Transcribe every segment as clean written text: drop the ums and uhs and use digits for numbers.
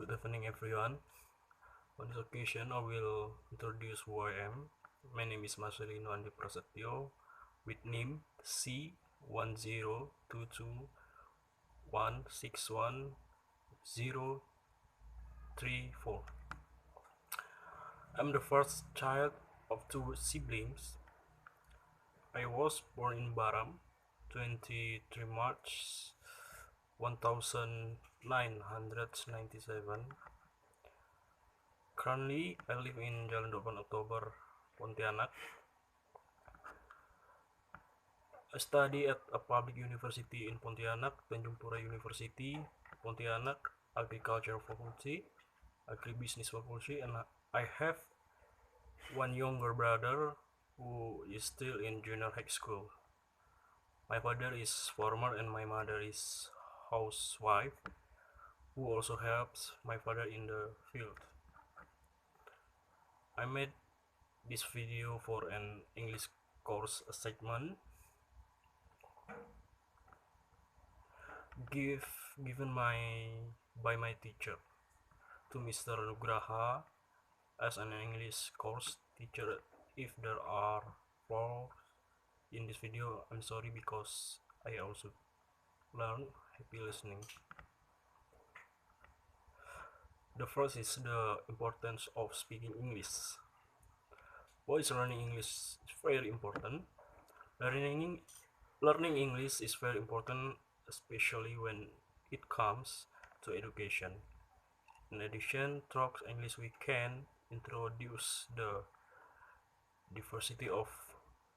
Good evening, everyone. On this occasion, I will introduce who I am. My name is Marcelino Andi Prasetyo, with name C1022161034. I'm the first child of two siblings. I was born in Baram, 23 March 1997. Currently, I live in Jalan 8 Oktober, Pontianak. I study at a public university in Pontianak, Tanjung Pura University, Pontianak, Agriculture Faculty, Agribisnis Faculty, and I have one younger brother who is still in junior high school. My father is farmer and my mother is housewife, who also helps my father in the field. I made this video for an English course assignment given by my teacher to Mr. Nugraha as an English course teacher. If there are flaws in this video, I'm sorry because I also learn. Happy listening. The first is the importance of speaking English. Why is learning English is very important? Learning English is very important, especially when it comes to education. In addition, through English we can introduce the diversity of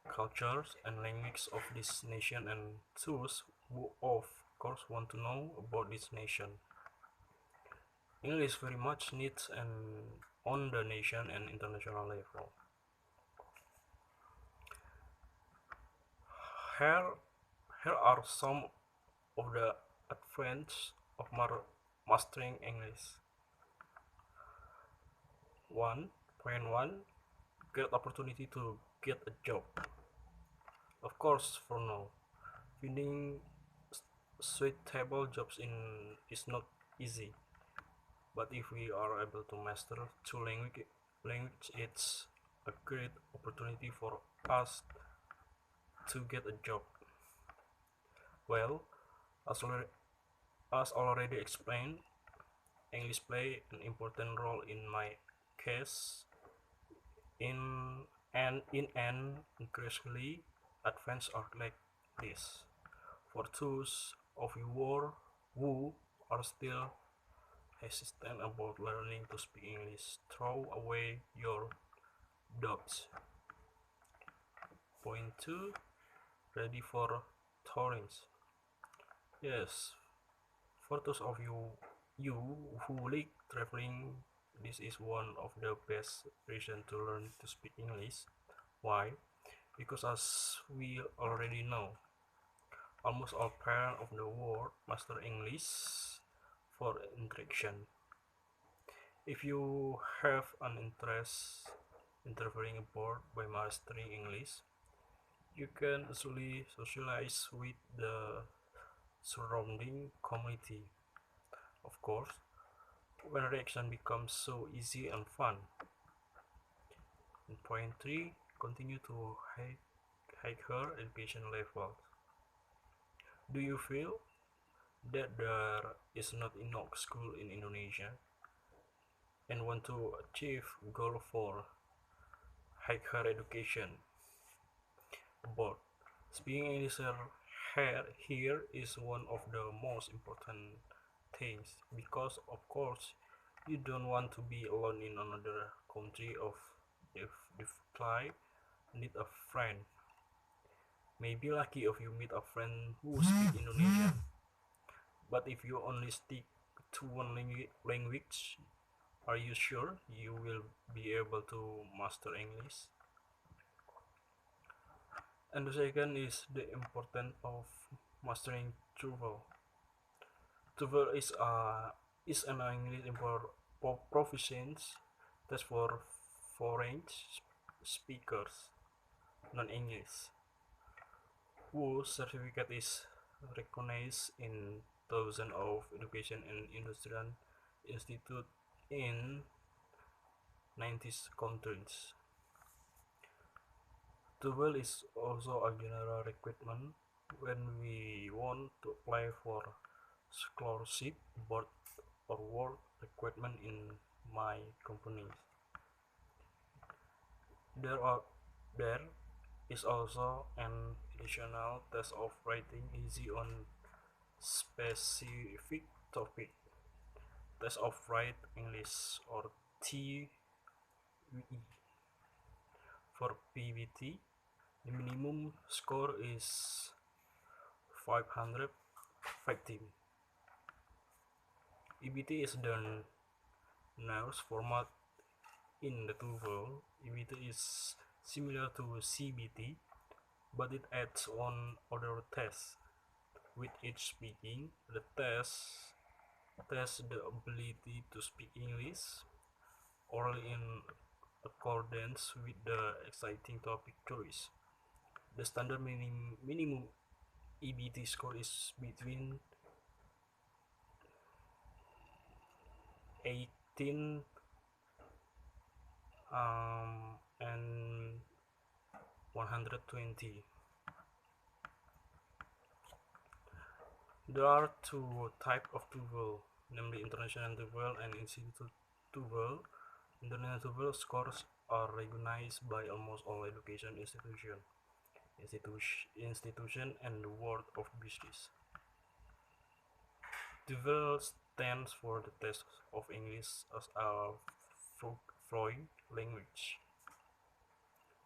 cultures and languages of this nation and those who of course want to know about this nation. English very much needs on the nation and international level. Here, here are some of the advantages of mastering English. 1.1 Great opportunity to get a job. Of course, for now, finding suitable jobs is not easy, but if we are able to master two language, it's a great opportunity for us to get a job. Well, as already explained, English play an important role in my case in an increasingly advanced art like this. For those of you who are still hesitant about learning to speak English, throw away your doubts. Point 2. Ready for torrents. Yes, for those of you who like traveling, this is one of the best reasons to learn to speak English. Why? Because as we already know, almost all parents of the world master English for interaction. If you have an interest in traveling abroad by mastering English, you can easily socialize with the surrounding community. Of course, when reaction becomes so easy and fun. In point 3, continue to hike her education level. Do you feel that there is not enough school in Indonesia and want to achieve goal for higher education? But speaking English here is one of the most important things, because of course you don't want to be alone in another country. If fly need a friend. Maybe lucky if you meet a friend who speak Indonesian, but if you only stick to one language, are you sure you will be able to master English? And the second is the importance of mastering TOEFL. TOEFL is an English proficiency test for foreign speakers, non-English, whose certificate is recognized in thousands of education and industrial instituted in 90s countries. Tugas is also a general requirement when we want to apply for scholarship, board or work requirement in my company. There is also an additional test of writing easy on specific topic. Test of write English or TWE. For PBT, the minimum score is 515. EBT is the newest format in the TOEFL. EBT is similar to CBT, but it adds on other tests. With each speaking, the test tests the ability to speak English orally in accordance with the exciting topic choice. The standard minimum EBT score is between 18 and 120. There are two types of TOEFL, namely International TOEFL and Institute TOEFL. International TOEFL scores are recognized by almost all education institution and the world of business. TOEFL stands for the test of English as a foreign language.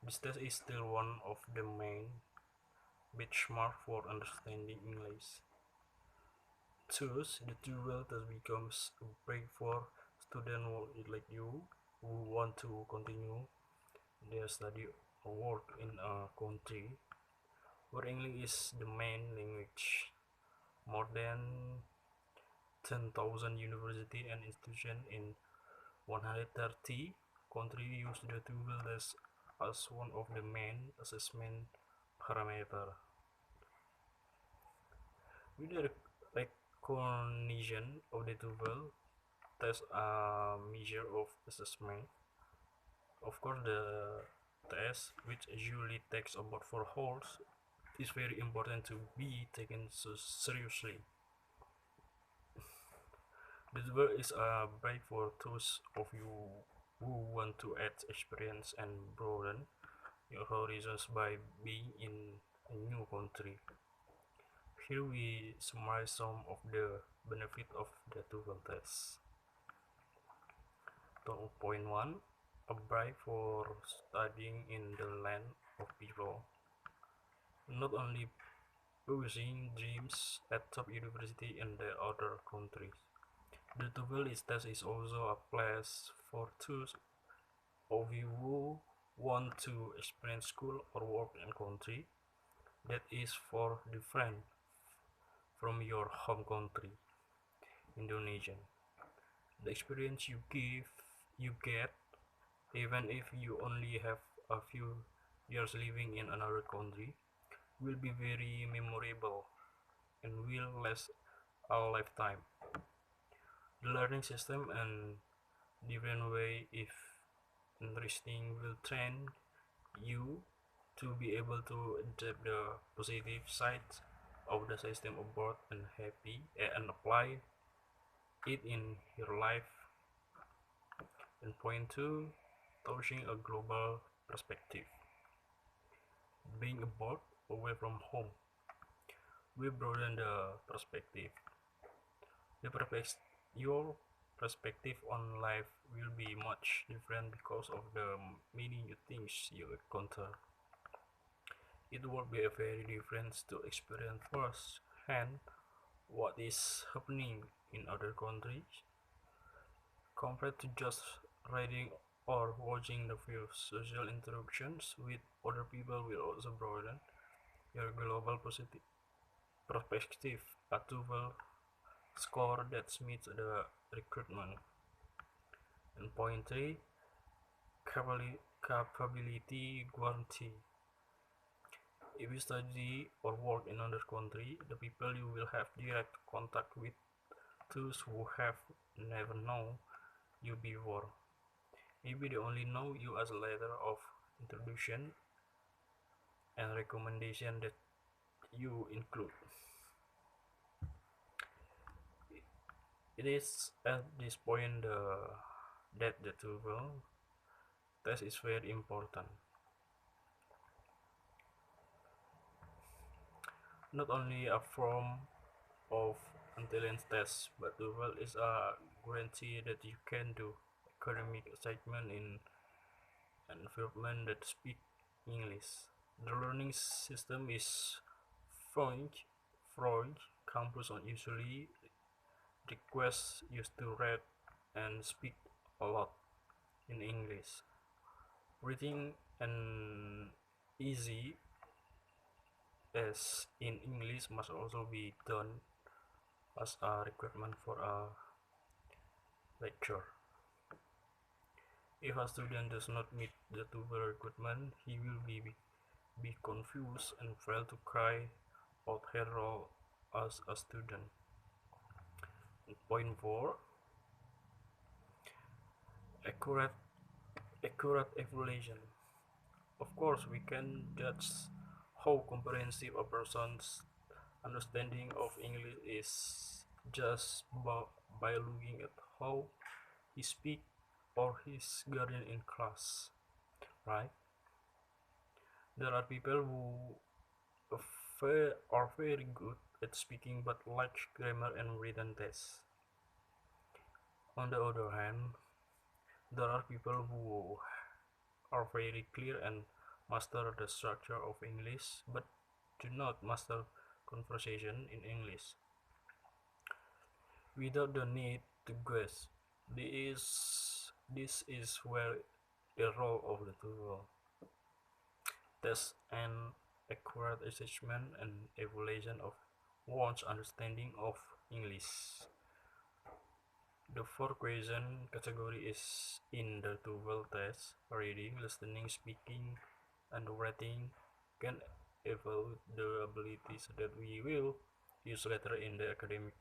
This test is still one of the main benchmarks for understanding English. Thus, the TOEFL test becomes a break for students like you who want to continue their study or work in a country where English is the main language. More than 10,000 universities and institutions in 130 countries use the TOEFL test as one of the main assessment parameters. With the recognition of the TOEFL test a measure of assessment, of course the test, which usually takes about 4 hours, is very important to be taken so seriously. The TOEFL is a break for those of you who want to add experience and broaden your horizons by being in a new country. Here we summarize some of the benefits of the TOEFL test. Point 1. A break for studying in the land of people. Not only pursuing dreams at top university in the other countries. The TOEFL test is also a place for those of you who want to experience school or work in a country that is far different from your home country, Indonesia. The experience you get, even if you only have a few years living in another country, will be very memorable and will last a lifetime. The learning system and different way, if interesting, will train you to be able to adapt the positive sides of the system abroad and and apply it in your life. And point 2, touching a global perspective. Being abroad, away from home, will broaden the perspective. Your perspective on life will be much different because of the many new things you encounter. It will be very different to experience firsthand what is happening in other countries compared to just reading or watching the few. Social interactions with other people will also broaden your global perspective. A TOEFL score that meets the recruitment. And point 3, capability guarantee. If you study or work in another country, the people you will have direct contact with those who have never known you before. Maybe they only know you as a letter of introduction and recommendation that you include. It is at this point that the TOEFL test is very important. Not only a form of intelligence test, but TOEFL is a guarantee that you can do academic assignment in an environment that speak English. The learning system is Freud campus on usually requests you to read and speak a lot in English. Reading and easy as in English must also be done as a requirement for a lecture. If a student does not meet the TOEFL requirement, he will be confused and fail to cry out her role as a student. Point 4. Accurate evaluation. Of course, we can judge how comprehensive a person's understanding of English is just by looking at how he speaks or his guardian in class, right? There are people who are very good at speaking but lack grammar and written tests. On the other hand, there are people who are very clear and master the structure of English but do not master conversation in English without the need to guess. This is where the role of the TOEFL test and accurate assessment and evaluation of one's understanding of English. The 4 question category is in the TOEFL test: reading, listening, speaking, and writing can evaluate the abilities that we will use later in the academic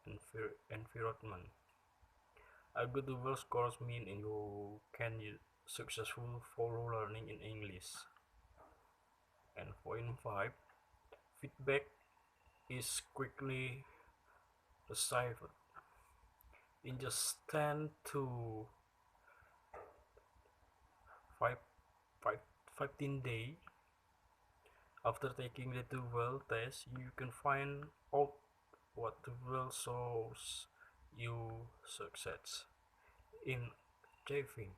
environment. A good TOEFL scores mean you can successfully follow learning in English. And point 5, feedback is quickly received. In just 10 to 15 days after taking the TOEFL test, you can find out what TOEFL shows you success in achieving.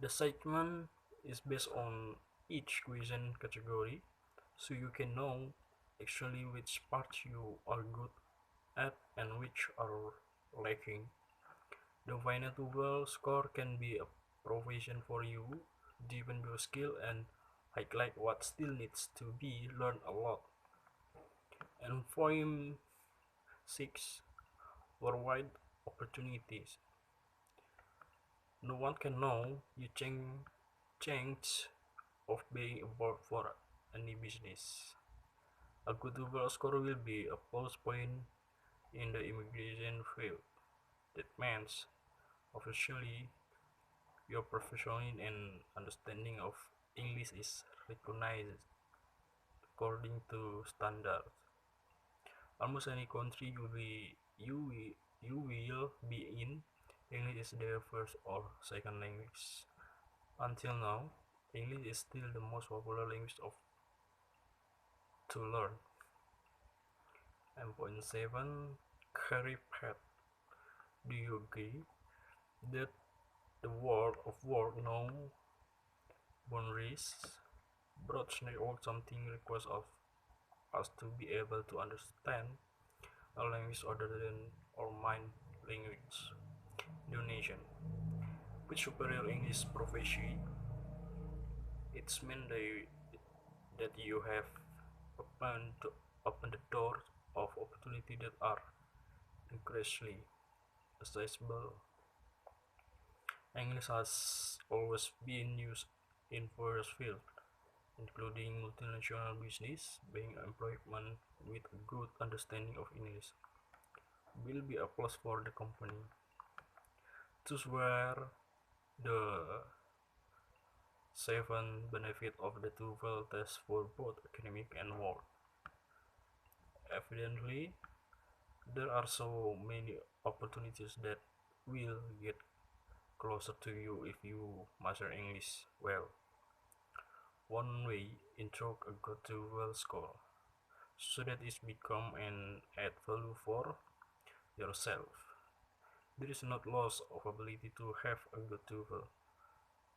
The segment is based on each question category, so you can know actually which parts you are good at and which are lacking. The final TOEFL score can be a provision for you, deepen your skill and highlight what still needs to be learned a lot. And point 6, worldwide opportunities. No one can know you change of being aboard for any business. A good TOEFL score will be a plus point in the immigration field. That means officially your professional and understanding of English is recognized according to standards. Almost any country you will be in, English is their first or second language. Until now, English is still the most popular language to learn. And point 7, career path. Do you agree that the world of work no boundaries? Broad network something requires of us to be able to understand a language other than our mind language. Donation. With superior English proficiency, it's meant that you have open the doors of opportunity that are increasingly accessible. English has always been used in various fields, including multinational business, being employment with a good understanding of English. will be a plus for the company. Those were the 7 benefits of the TOEFL test for both academic and work. Evidently, there are so many opportunities that will get closer to you if you master English well. One way, intro a good TOEFL score so that it become an add value for yourself. There is not loss of ability to have a good TOEFL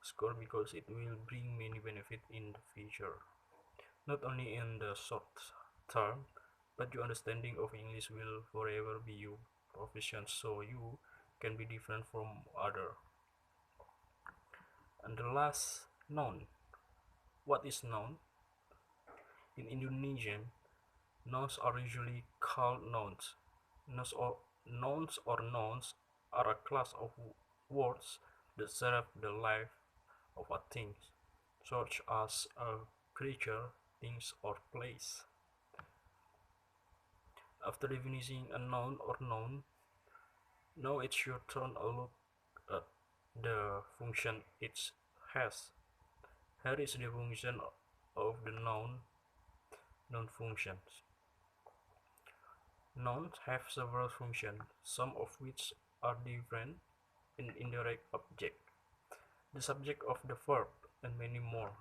score because it will bring many benefits in the future. Not only in the short term, but your understanding of English will forever be your profession, so you can be different from other. And the last, noun. What is noun? In Indonesian, nouns are usually called nouns. Nouns are a class of words that serve the life of a thing, such as a creature, things, or place. After defining a noun or noun, now it's your turn to look at the function it has. Here is the function of the noun functions. Nouns have several functions, some of which are different in indirect object, the subject of the verb, and many more.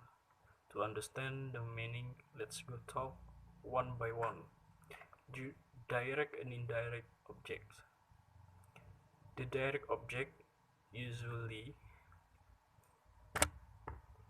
To understand the meaning, let's go talk one by one. Direct and indirect objects. The direct object usually